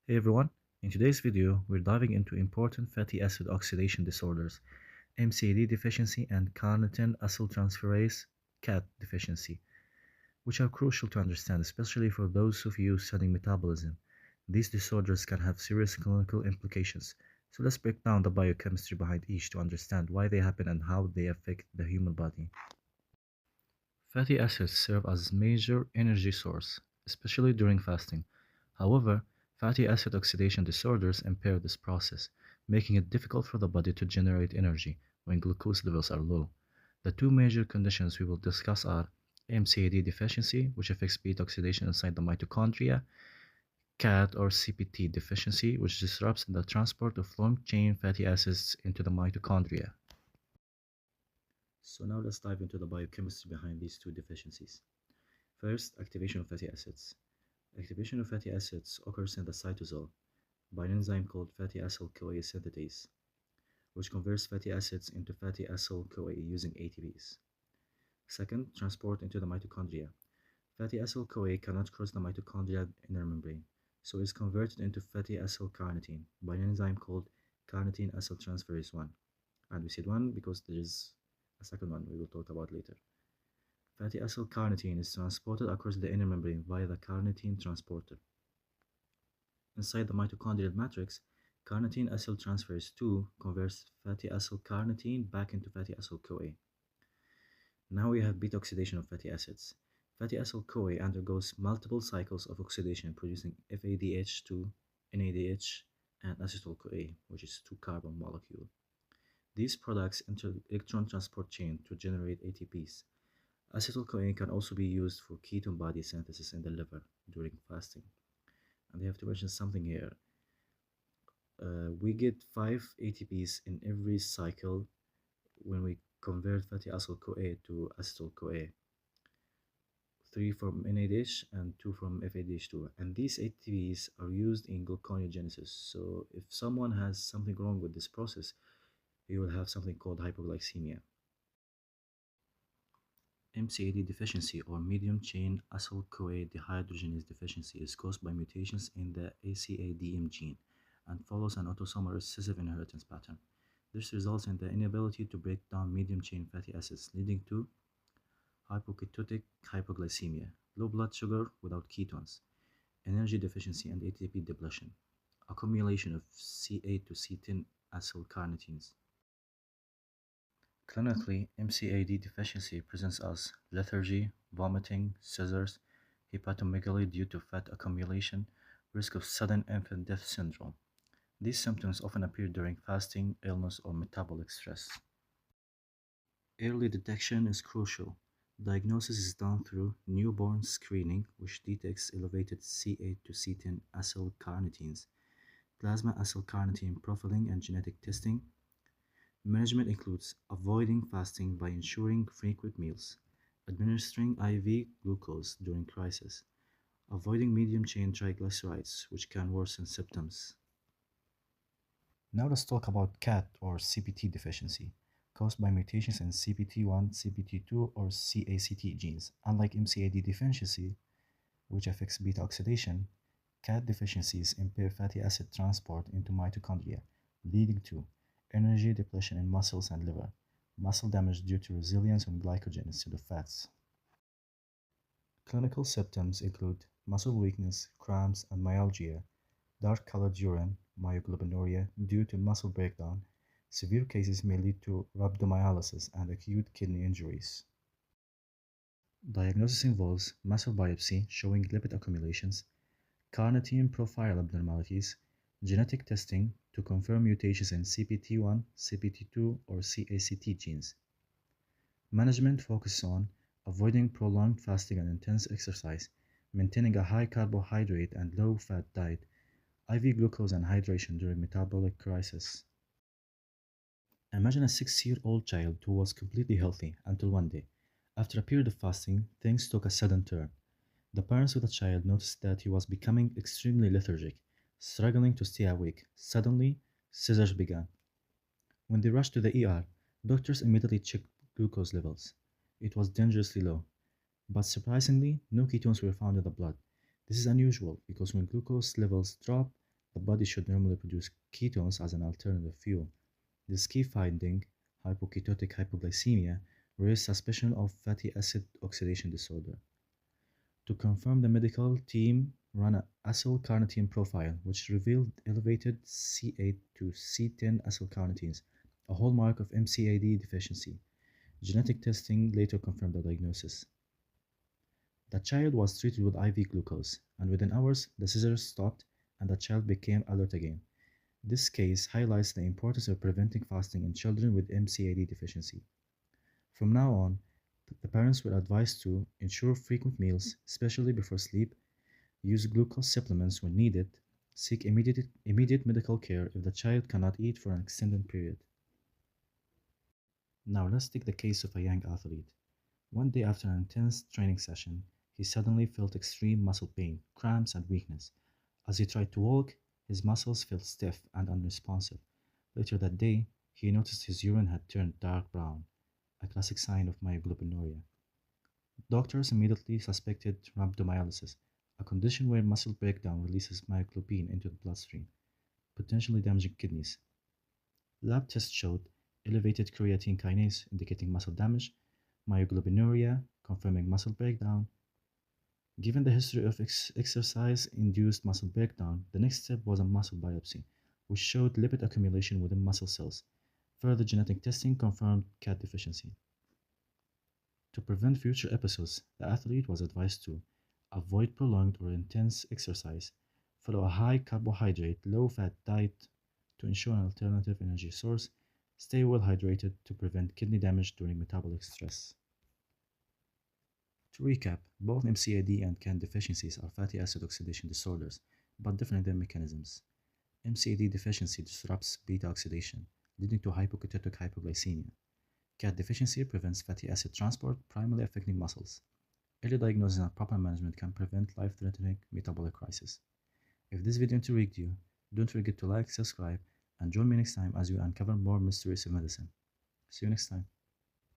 Hey everyone, in today's video we're diving into important fatty acid oxidation disorders, MCAD deficiency and carnitine acyltransferase CAT deficiency, which are crucial to understand, especially for those of you studying metabolism. These disorders can have serious clinical implications, so let's break down the biochemistry behind each to understand why they happen and how they affect the human body. Fatty acids serve as major energy source, especially during fasting. However, fatty acid oxidation disorders impair this process, making it difficult for the body to generate energy when glucose levels are low. The two major conditions we will discuss are MCAD deficiency, which affects beta oxidation inside the mitochondria, CAT or CPT deficiency, which disrupts the transport of long-chain fatty acids into the mitochondria. So now let's dive into the biochemistry behind these two deficiencies. First, activation of fatty acids. Activation of fatty acids occurs in the cytosol by an enzyme called fatty acyl-CoA synthetase, which converts fatty acids into fatty acyl-CoA using ATPs. Second, transport into the mitochondria. Fatty acyl-CoA cannot cross the mitochondrial inner membrane, so is converted into fatty acyl-carnitine by an enzyme called carnitine acyltransferase 1. And we said 1 because there is a second one we will talk about later. Fatty acyl-carnitine is transported across the inner membrane via the carnitine transporter. Inside the mitochondrial matrix, carnitine acyltransferase 2 converts fatty acyl-carnitine back into fatty acyl-CoA. Now we have beta oxidation of fatty acids. Fatty acyl-CoA undergoes multiple cycles of oxidation producing FADH2, NADH, and acetyl-CoA, which is 2-carbon molecule. These products enter electron transport chain to generate ATPs. Acetyl-CoA can also be used for ketone body synthesis in the liver during fasting. And I have to mention something here. We get 5 ATPs in every cycle when we convert fatty acyl-CoA to acetyl-CoA. 3 from NADH and 2 from FADH2. And these ATPs are used in gluconeogenesis. So if someone has something wrong with this process, you will have something called hypoglycemia. MCAD deficiency or medium chain acyl-CoA dehydrogenase deficiency is caused by mutations in the ACADM gene and follows an autosomal recessive inheritance pattern. This results in the inability to break down medium chain fatty acids, leading to hypoketotic hypoglycemia, low blood sugar without ketones, energy deficiency and ATP depletion, accumulation of C8 to C10 acylcarnitines. Clinically, MCAD deficiency presents as lethargy, vomiting, seizures, hepatomegaly due to fat accumulation, risk of sudden infant death syndrome. These symptoms often appear during fasting, illness, or metabolic stress. Early detection is crucial. Diagnosis is done through newborn screening, which detects elevated C8 to C10 acylcarnitines, plasma acylcarnitine profiling, and genetic testing. Management includes avoiding fasting by ensuring frequent meals, administering IV glucose during crisis, avoiding medium-chain triglycerides, which can worsen symptoms. Now let's talk about CAT or CPT deficiency, caused by mutations in CPT1, CPT2, or CACT genes. Unlike MCAD deficiency, which affects beta oxidation, CAT deficiencies impair fatty acid transport into mitochondria, leading to energy depletion in muscles and liver, muscle damage due to resilience on glycogen instead of fats. Clinical symptoms include muscle weakness, cramps, and myalgia, dark-colored urine, myoglobinuria due to muscle breakdown. Severe cases may lead to rhabdomyolysis and acute kidney injuries. Diagnosis involves muscle biopsy showing lipid accumulations, carnitine profile abnormalities, genetic testing to confirm mutations in CPT1, CPT2, or CACT genes. Management focuses on avoiding prolonged fasting and intense exercise, maintaining a high carbohydrate and low fat diet, IV glucose and hydration during metabolic crisis. Imagine a 6-year-old child who was completely healthy until one day. After a period of fasting, things took a sudden turn. The parents of the child noticed that he was becoming extremely lethargic, struggling to stay awake. Suddenly, seizures began. When they rushed to the ER, doctors immediately checked glucose levels. It was dangerously low, but surprisingly, no ketones were found in the blood. This is unusual because when glucose levels drop, the body should normally produce ketones as an alternative fuel. This key finding, hypoketotic hypoglycemia, raised suspicion of fatty acid oxidation disorder. To confirm, the medical team ran an acyl-carnitine profile, which revealed elevated C8 to C10 acylcarnitines, a hallmark of MCAD deficiency. Genetic testing later confirmed the diagnosis. The child was treated with IV glucose, and within hours, the seizures stopped and the child became alert again. This case highlights the importance of preventing fasting in children with MCAD deficiency. From now on, the parents were advised to ensure frequent meals, especially before sleep, use glucose supplements when needed, seek immediate medical care if the child cannot eat for an extended period. Now let's take the case of a young athlete. One day after an intense training session, he suddenly felt extreme muscle pain, cramps, and weakness. As he tried to walk, his muscles felt stiff and unresponsive. Later that day, he noticed his urine had turned dark brown, a classic sign of myoglobinuria. Doctors immediately suspected rhabdomyolysis, a condition where muscle breakdown releases myoglobin into the bloodstream, potentially damaging kidneys. Lab tests showed elevated creatine kinase indicating muscle damage, myoglobinuria confirming muscle breakdown. Given the history of exercise-induced muscle breakdown, the next step was a muscle biopsy, which showed lipid accumulation within muscle cells. Further genetic testing confirmed CAT deficiency. To prevent future episodes, the athlete was advised to avoid prolonged or intense exercise, follow a high carbohydrate, low fat diet to ensure an alternative energy source, stay well hydrated to prevent kidney damage during metabolic stress. To recap, both MCAD and CAT deficiencies are fatty acid oxidation disorders, but different in their mechanisms. MCAD deficiency disrupts beta oxidation, leading to hypoketotic hypoglycemia. CAT deficiency prevents fatty acid transport, primarily affecting muscles. Early diagnosis and proper management can prevent life-threatening metabolic crisis. If this video intrigued you, don't forget to like, subscribe, and join me next time as we uncover more mysteries of medicine. See you next time.